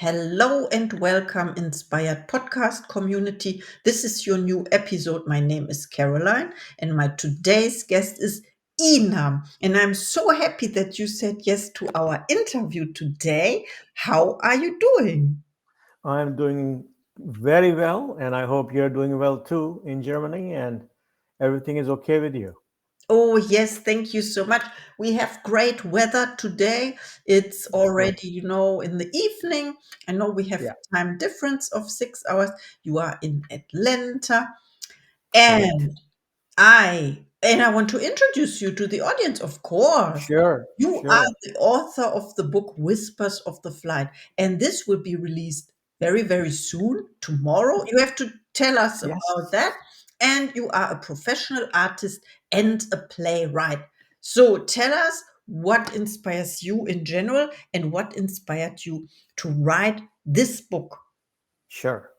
Hello and welcome, Inspired Podcast community. This is your new episode. My name is Caroline, and my today's guest is Inam. And I'm so happy that you said yes to our interview today. How are you doing? I'm doing very well, and I hope you're doing well too in Germany, and everything is okay with you. Oh, yes, thank you so much. We have great weather today. It's That's great. already, in the evening. I know we have Yeah, a time difference of 6 hours. You are in Atlanta. correct. And I want to introduce you to the audience, of course. Sure, You are sure. the author of the book Whispers of the Flight, and this will be released very, very soon, tomorrow. You have to tell us Yes. about that. And you are a professional artist and a playwright. So tell us what inspires you in general and what inspired you to write this book. Sure.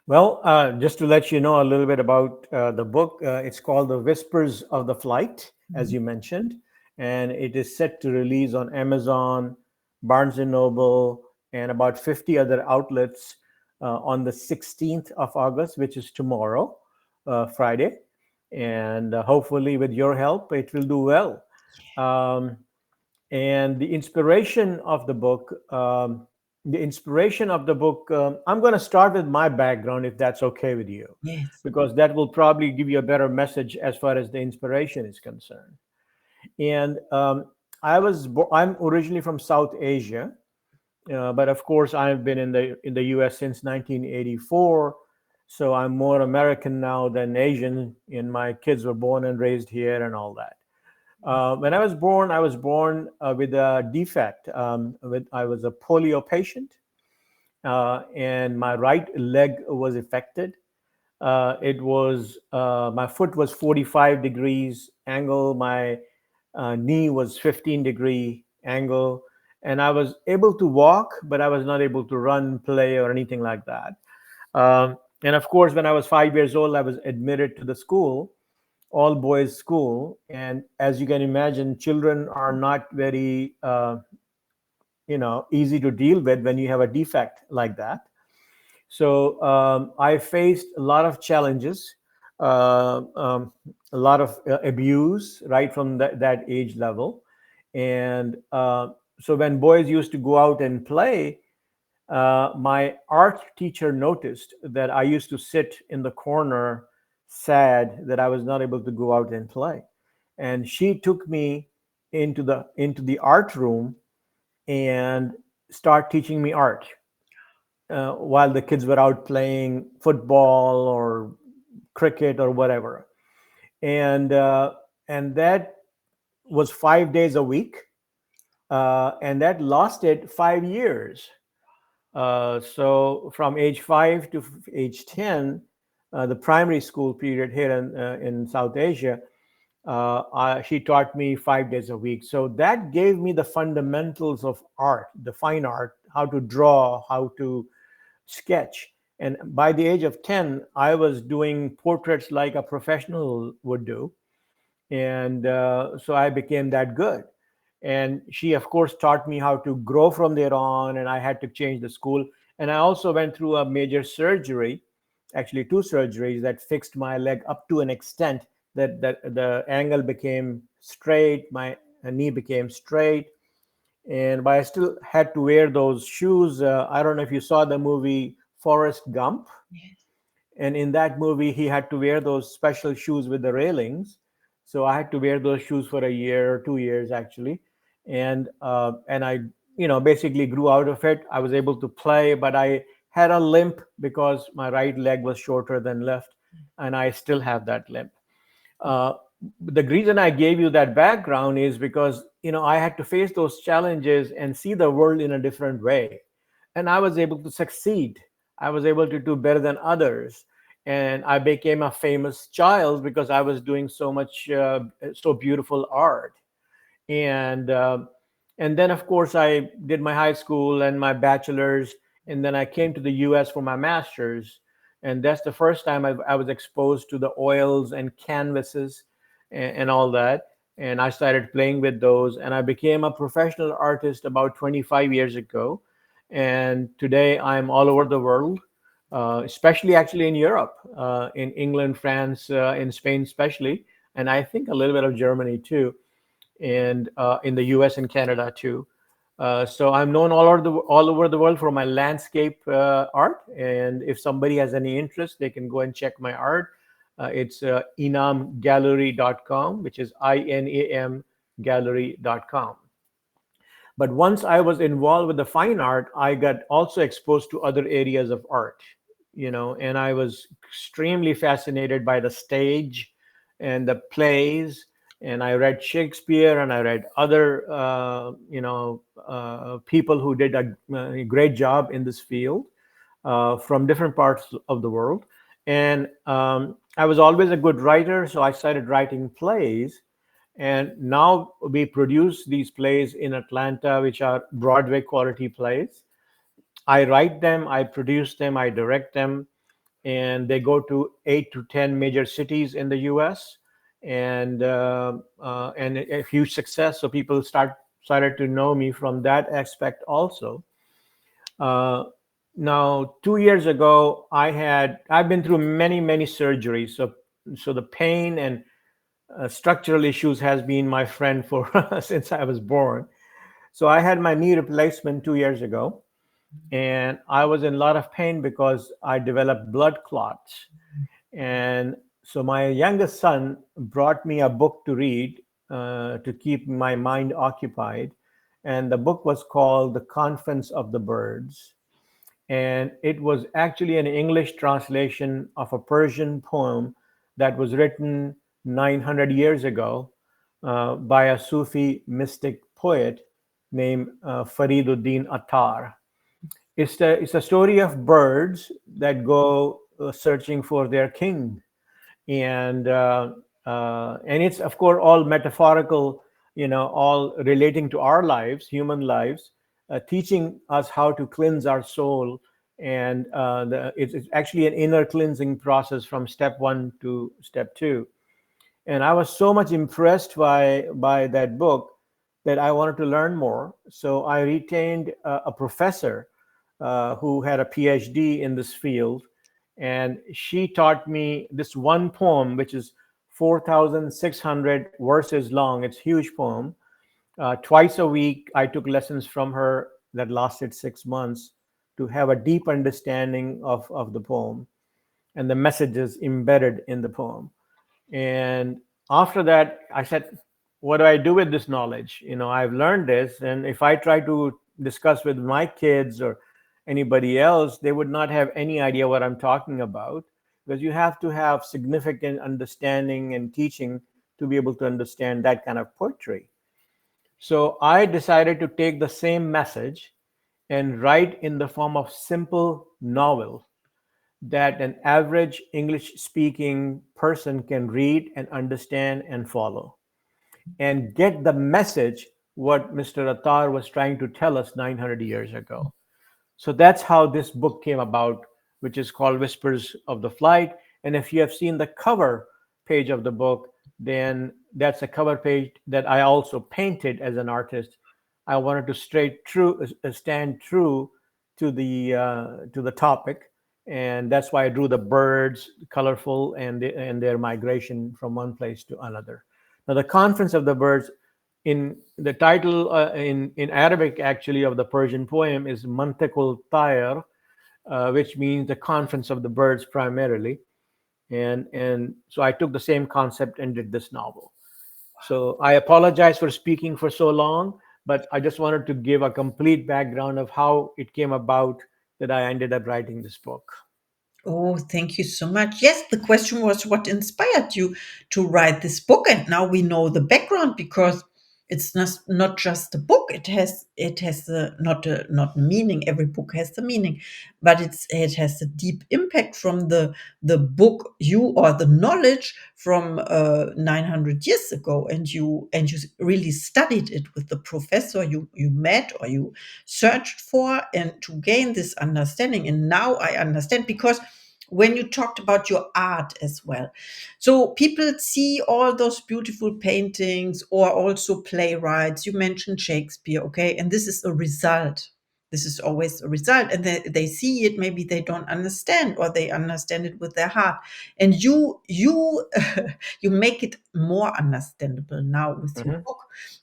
Well, just to let you know a little bit about the book, it's called The Whispers of the Flight, as Mhm. you mentioned, and it is set to release on Amazon, Barnes and Noble, and about 50 other outlets on the 16th of August, which is tomorrow, Friday. And hopefully, with your help, it will do well. Um, and the inspiration of the book, I'm going to start with my background, if that's okay with you, Yes. because that will probably give you a better message as far as the inspiration is concerned. And I'm originally from South Asia, but of course I've been in the US since 1984. So I'm more American now than Asian, and my kids were born and raised here and all that. When I was born with a defect. I was a polio patient, and my right leg was affected. My foot was 45 degrees angle. My knee was 15-degree angle, and I was able to walk, but I was not able to run, play, or anything like that. And of course, when I was 5 years old, I was admitted to the school, all boys school. And as you can imagine, children are not very easy to deal with when you have a defect like that. So I faced a lot of challenges, uh, um, a lot of abuse right from that age level. And so when boys used to go out and play, my art teacher noticed that I used to sit in the corner sad that I was not able to go out and play. And she took me into the art room and start teaching me art while the kids were out playing football or cricket or whatever. And that was 5 days a week, and that lasted 5 years. So from age 5 to age 10, the primary school period here in South Asia, she taught me 5 days a week. So that gave me the fundamentals of art, the fine art, how to draw, how to sketch. And by the age of 10, I was doing portraits like a professional would do. And so I became that good. And she, of course, taught me how to grow from there on, and I had to change the school. And I also went through a major surgery, actually two surgeries that fixed my leg up to an extent that the angle became straight, my knee became straight, and but I still had to wear those shoes. I don't know if you saw the movie Forrest Gump, and in that movie he had to wear those special shoes with the railings. So I had to wear those shoes for a year or 2 years actually, and I basically grew out of it. I was able to play, but I had a limp because my right leg was shorter than left, and I still have that limp. Uh, the reason I gave you that background is because I had to face those challenges and see the world in a different way, and I was able to succeed. I was able to do better than others, and I became a famous child because I was doing so beautiful art. And uh, and then of course I did my high school and my bachelor's, and then I came to the US for my master's. And that's the first time I was exposed to the oils and canvases and all that. And I started playing with those, and I became a professional artist about 25 years ago. And today I'm all over the world, especially actually in Europe, in England, France, in Spain, especially, and I think a little bit of Germany too, and in the U.S. and Canada too. So I'm known all over the world for my landscape art, and if somebody has any interest, they can go and check my art. It's inamgallery.com, which is INAM gallery.com. But once I was involved with the fine art, I got also exposed to other areas of art, and I was extremely fascinated by the stage and the plays. And I read Shakespeare, and I read other, people who did a great job in this field from different parts of the world. And I was always a good writer, so I started writing plays. And now we produce these plays in Atlanta, which are Broadway quality plays. I write them, I produce them, I direct them, and they go to 8 to 10 major cities in the U.S. And a huge success. So people started to know me from that aspect also. Uh, Now, 2 years ago, I've been through many surgeries. So the pain and structural issues has been my friend for since I was born. So I had my knee replacement 2 years ago, and I was in a lot of pain because I developed blood clots. And so my youngest son brought me a book to read to keep my mind occupied. And the book was called The Conference of the Birds. And it was actually an English translation of a Persian poem that was written 900 years ago by a Sufi mystic poet named Fariduddin Attar. It's a story of birds that go searching for their king, and it's of course all metaphorical, all relating to our lives, human lives, teaching us how to cleanse our soul. And it's actually an inner cleansing process from step one to step two. And I was so much impressed by that book that I wanted to learn more. So I retained a professor who had a PhD in this field, and she taught me this one poem, which is 4,600 verses long. It's a huge poem. Twice a week, I took lessons from her that lasted 6 months to have a deep understanding of the poem and the messages embedded in the poem. And after that, I said, what do I do with this knowledge? I've learned this, and if I try to discuss with my kids or anybody else, they would not have any idea what I'm talking about, because you have to have significant understanding and teaching to be able to understand that kind of poetry. So I decided to take the same message and write in the form of simple novel that an average English speaking person can read and understand and follow and get the message what Mr. Attar was trying to tell us 900 years ago. So that's how this book came about, which is called Whispers of the Flight. And if you have seen the cover page of the book, then that's a cover page that I also painted as an artist. I wanted to stand true to the topic, and that's why I drew the birds, colorful, and their migration from one place to another. Now, the Conference of the Birds, in the title in Arabic actually of the Persian poem is Mantiqul Tayr, which means the conference of the birds primarily. And so I took the same concept and did this novel. So I apologize for speaking for so long, but I just wanted to give a complete background of how it came about that I ended up writing this book. Oh, thank you so much. Yes, the question was what inspired you to write this book, and now we know the background because it's not just a book. It has not meaning. Every book has the meaning, but it has a deep impact from the book you or the knowledge from 900 years ago, and you really studied it with the professor you met or you searched for, and to gain this understanding. And now I understand because when you talked about your art as well. So people see all those beautiful paintings or also playwrights. You mentioned Shakespeare, okay? And this is a result. This is always a result, and they see it. Maybe they don't understand, or they understand it with their heart. And you you make it more understandable now with your Mhm. book.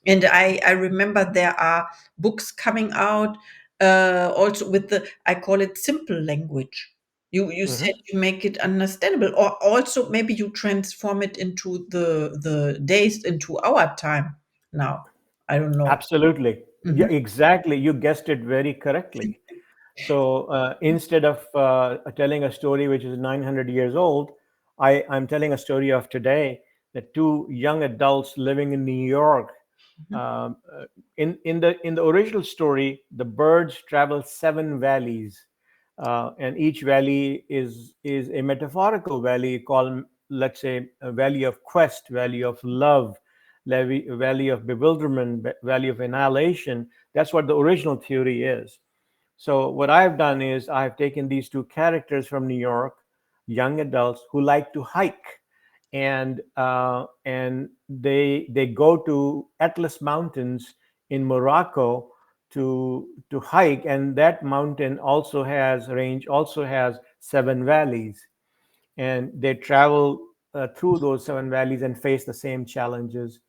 And I remember there are books coming out also with the, I call it simple language. You said Mhm. you make it understandable, or also maybe you transform it into the days, into our time now. I don't know. Absolutely. Yeah, Mhm. exactly. You guessed it very correctly. So instead of telling a story which is 900 years old, I'm telling a story of today, that two young adults living in New York. Mhm. In the original story, the birds travel seven valleys, and each valley is a metaphorical valley called, let's say, a valley of quest, valley of love, valley of bewilderment, valley of annihilation. That's what the original theory is. So what I've done is I've taken these two characters from New York, young adults who like to hike, and they go to Atlas Mountains in Morocco to hike, and that mountain also has seven valleys, and they travel through those seven valleys and face the same challenges.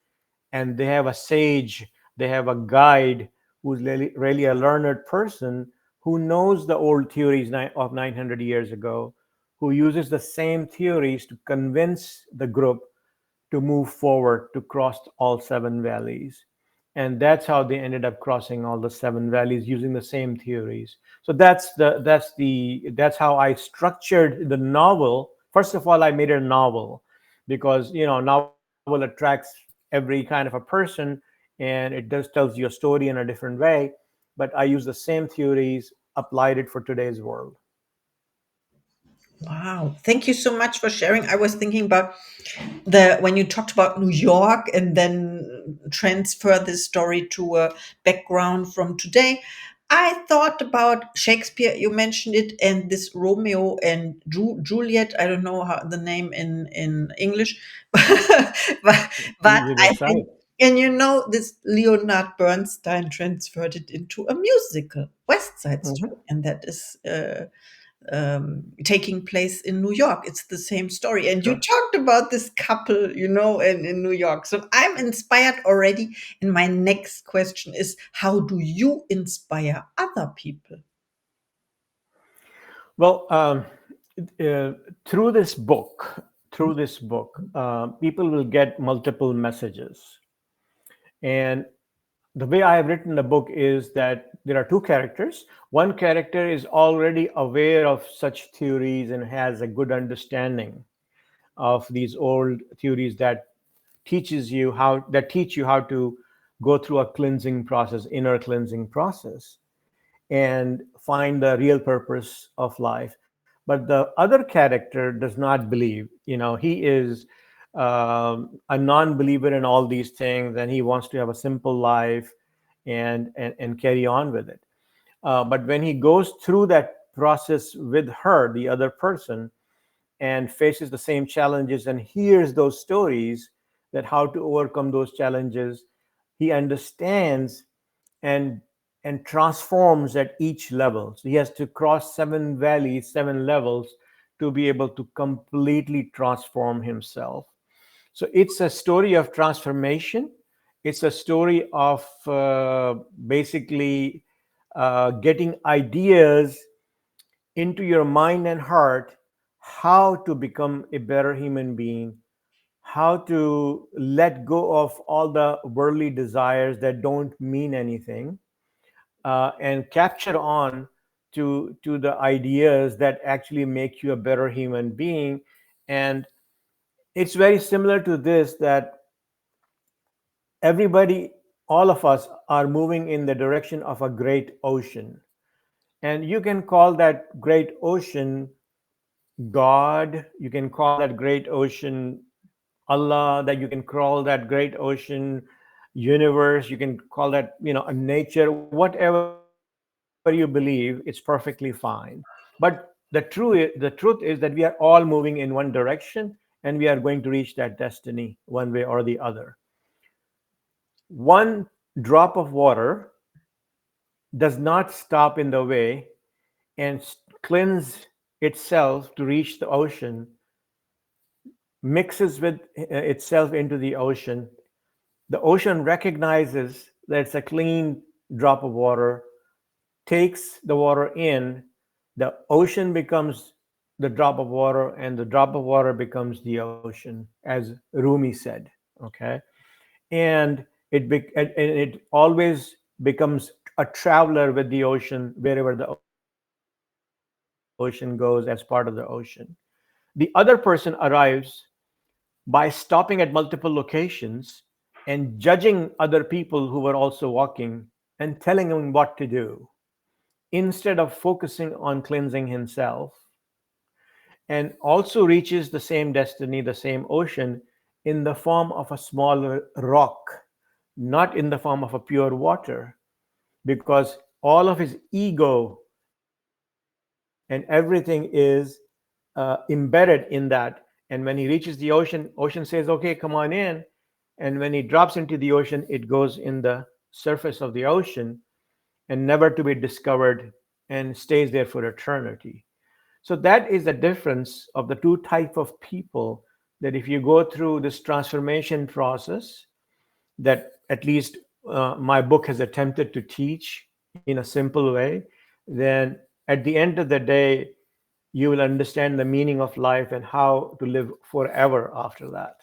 And they have a sage, they have a guide who's really a learned person who knows the old theories of 900 years ago, who uses the same theories to convince the group to move forward to cross all seven valleys. And that's how they ended up crossing all the seven valleys using the same theories. So that's how I structured the novel. First of all, I made it a novel because novel attracts every kind of a person, and it just tells you a story in a different way. But I use the same theories, applied it for today's world. Wow. Thank you so much for sharing. I was thinking about the when you talked about New York and then transfer this story to a background from today. I thought about Shakespeare. You mentioned it, and this Romeo and Juliet. I don't know how the name in English, but You I that's right. think, and this Leonard Bernstein transferred it into a musical, West Side Mhm. Story, and that is taking place in New York. It's the same story. And you Sure. talked about this couple, in New York. So I'm inspired already. And my next question is, how do you inspire other people? Well, uh, through this book, people will get multiple messages. And the way I have written the book is that there are two characters. One character is already aware of such theories and has a good understanding of these old theories teach you how to go through a cleansing process, inner cleansing process, and find the real purpose of life. But the other character does not believe. He is a non-believer in all these things, and he wants to have a simple life and carry on with it. But when he goes through that process with her, the other person, and faces the same challenges and hears those stories, that how to overcome those challenges, he understands and and transforms at each level. So he has to cross seven valleys, seven levels, to be able to completely transform himself. So it's a story of transformation. It's a story of basically getting ideas into your mind and heart, how to become a better human being, how to let go of all the worldly desires that don't mean anything, and capture on to the ideas that actually make you a better human being. And it's very similar to this, that everybody, all of us, are moving in the direction of a great ocean. And you can call that great ocean God, you can call that great ocean Allah, that you can call that great ocean universe, you can call that, a nature, whatever you believe, it's perfectly fine. But the truth is that we are all moving in one direction, and we are going to reach that destiny one way or the other. One drop of water does not stop in the way and cleanse itself to reach the ocean, mixes with itself into the ocean recognizes that it's a clean drop of water, takes the water in, the ocean becomes the drop of water, and the drop of water becomes the ocean, as Rumi said. Okay, and it always becomes a traveler with the ocean wherever the ocean goes as part of the ocean. The other person arrives by stopping at multiple locations and judging other people who were also walking and telling him what to do instead of focusing on cleansing himself, and also reaches the same destiny, the same ocean, in the form of a smaller rock, not in the form of a pure water, because all of his ego and everything is embedded in that. And when he reaches the ocean, ocean says, okay, come on in. And when he drops into the ocean, it goes in the surface of the ocean and never to be discovered and stays there for eternity. So that is the difference of the two type of people, that if you go through this transformation process that at least my book has attempted to teach in a simple way, then at the end of the day, you will understand the meaning of life and how to live forever after that.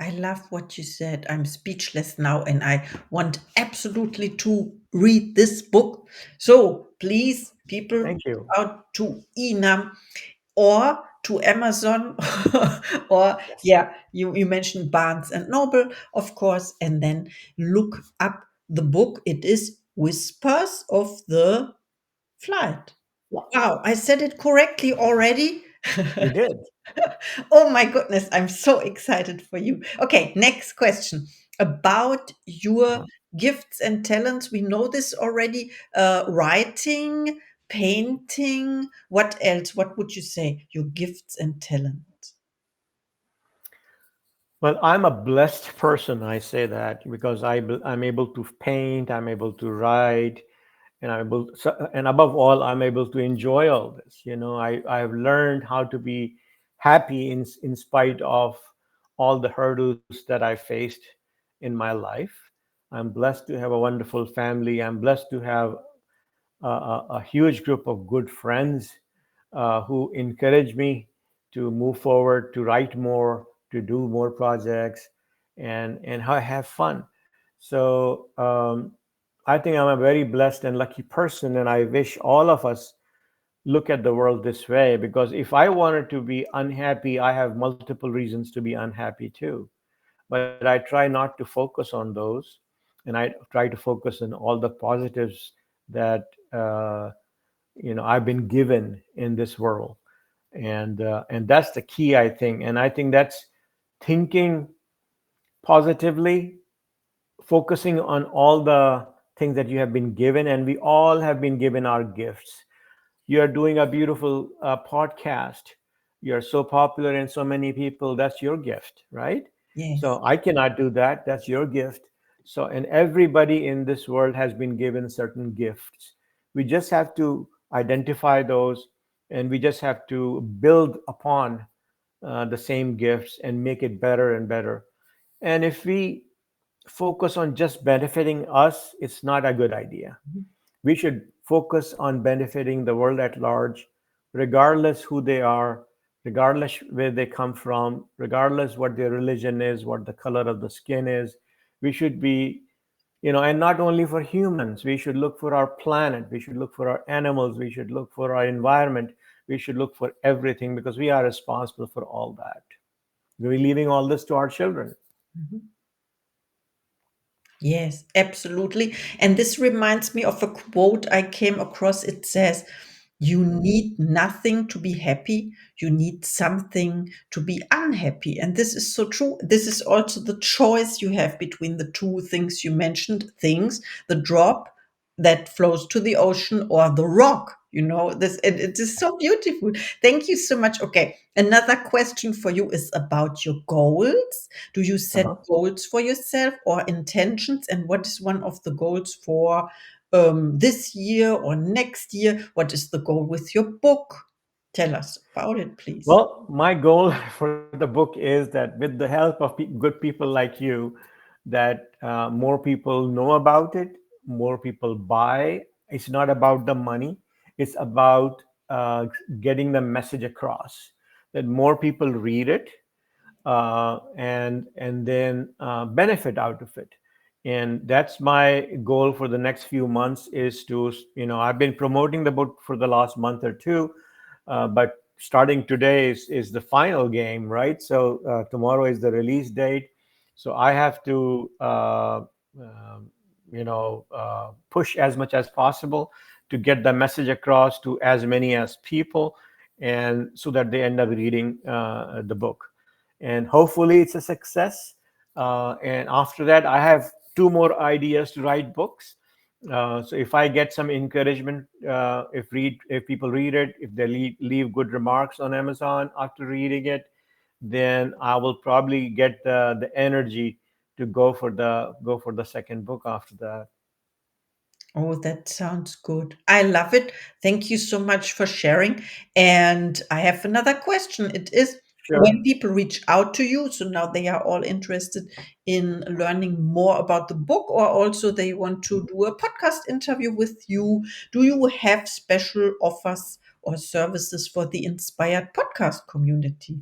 I love what you said. I'm speechless now, and I want absolutely to read this book. So please, people, Thank you. out to Inam or to Amazon, or Yes. yeah, you mentioned Barnes and Noble, of course, and then look up the book. It is Whispers of the Flight. Wow, I said it correctly already. You did. Oh my goodness, I'm so excited for you. Okay, next question about your gifts and talents. We know this already. Writing, painting, what else? What would you say? Your gifts and talents. Well, I'm a blessed person. I say that because I'm able to paint, I'm able to write, and and above all, I'm able to enjoy all this. I've learned how to be happy in spite of all the hurdles that I faced in my life. I'm blessed to have a wonderful family. I'm blessed to have a huge group of good friends who encourage me to move forward, to write more, to do more projects, and have fun. So I think I'm a very blessed and lucky person, and I wish all of us look at the world this way, because if I wanted to be unhappy, I have multiple reasons to be unhappy too. But I try not to focus on those, and I try to focus on all the positives that I've been given in this world, and that's the key, I think. And I think that's thinking positively, focusing on all the things that you have been given, and we all have been given our gifts. You're doing a beautiful podcast. You're so popular and so many people. That's your gift, right? Yes. So I cannot do that. That's your gift. So, and everybody in this world has been given certain gifts. We just have to identify those, and we just have to build upon the same gifts and make it better and better. And if we focus on just benefiting us, it's not a good idea. Mhm. We should focus on benefiting the world at large, regardless who they are, regardless where they come from, regardless what their religion is, what the color of the skin is. We should be, and not only for humans, we should look for our planet, we should look for our animals, we should look for our environment, we should look for everything, because we are responsible for all that. We're leaving all this to our children. Mhm. Yes, absolutely. And this reminds me of a quote I came across. It says, you need nothing to be happy. You need something to be unhappy. And this is so true. This is also the choice you have between the two things you mentioned things, the drop that flows to the ocean or the rock This, and it is so beautiful. Thank you so much. Okay, another question for you is about your goals. Do you set Uh-huh. goals for yourself or intentions? And what is one of the goals for this year or next year? What is the goal with your book? Tell us about it, please. Well, my goal for the book is that with the help of good people like you, that more people know about it, more people buy. It's not about the money; it's about getting the message across. That more people read it, and then benefit out of it. And that's my goal for the next few months, is to, I've been promoting the book for the last month or two, but starting today is the final game, right? So tomorrow is the release date. So I have to push as much as possible to get the message across to as many as people, and so that they end up reading the book, and hopefully it's a success. And after that, I have two more ideas to write books. So if I get some encouragement, if people read it, if they leave good remarks on Amazon after reading it, then I will probably get the energy to go for the second book after that. Oh, that sounds good. I love it. Thank you so much for sharing. And I have another question. It is, Sure. when people reach out to you, so now they are all interested in learning more about the book, or also they want to do a podcast interview with you, do you have special offers or services for the Inspired Podcast community?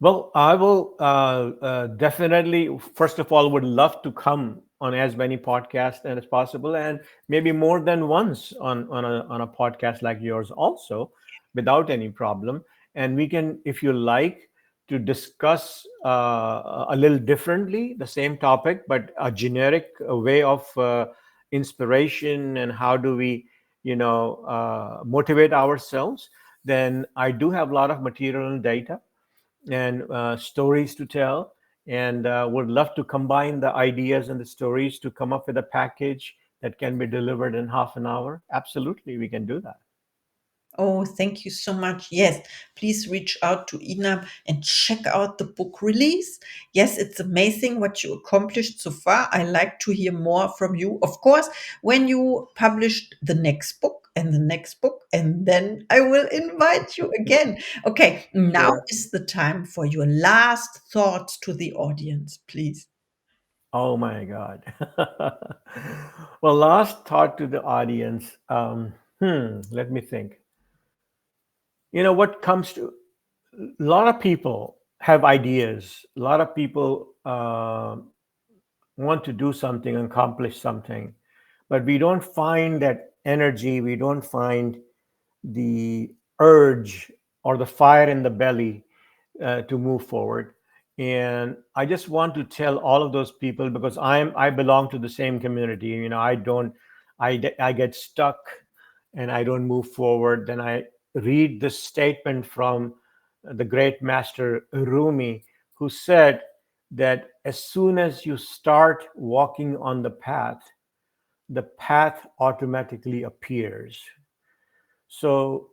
Well, I will definitely, first of all, would love to come on as many podcasts as possible, and maybe more than once on a podcast like yours also, without any problem. And we can, if you like, to discuss a little differently the same topic, but a generic way of inspiration, and how do we, motivate ourselves. Then I do have a lot of material and data and stories to tell, and would love to combine the ideas and the stories to come up with a package that can be delivered in half an hour. Absolutely, we can do that. Oh, thank you so much. Yes, please reach out to Inam and check out the book release. Yes, it's amazing what you accomplished so far. I like to hear more from you. Of course, when you published the next book and the next book, and then I will invite you again. Okay, now Sure. is the time for your last thoughts to the audience, please. Oh my God. Well, last thought to the audience. Let me think. What comes to a lot of people have ideas. A lot of people want to do something, accomplish something, but we don't find that energy. We don't find the urge or the fire in the belly to move forward. And I just want to tell all of those people, because I belong to the same community. I get stuck and I don't move forward. Then I read this statement from the great master Rumi, who said that as soon as you start walking on the path automatically appears. So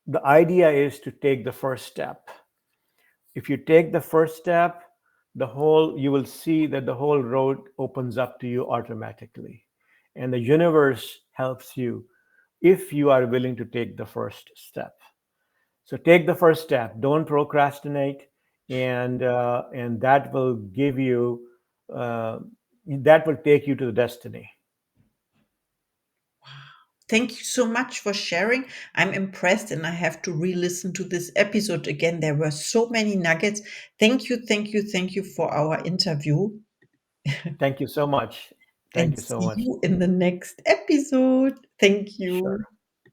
the idea is to take the first step. If you take the first step, you will see that the whole road opens up to you automatically. And the universe helps you if you are willing to take the first step. So take the first step. Don't procrastinate, and that will give you uh, that will take you to the destiny. Thank you so much for sharing. I'm impressed and I have to re listen to this episode again. There were so many nuggets. Thank you, thank you, thank you for our interview Thank you so much. Thank and you so see much. you in the next episode. Thank Sure. you.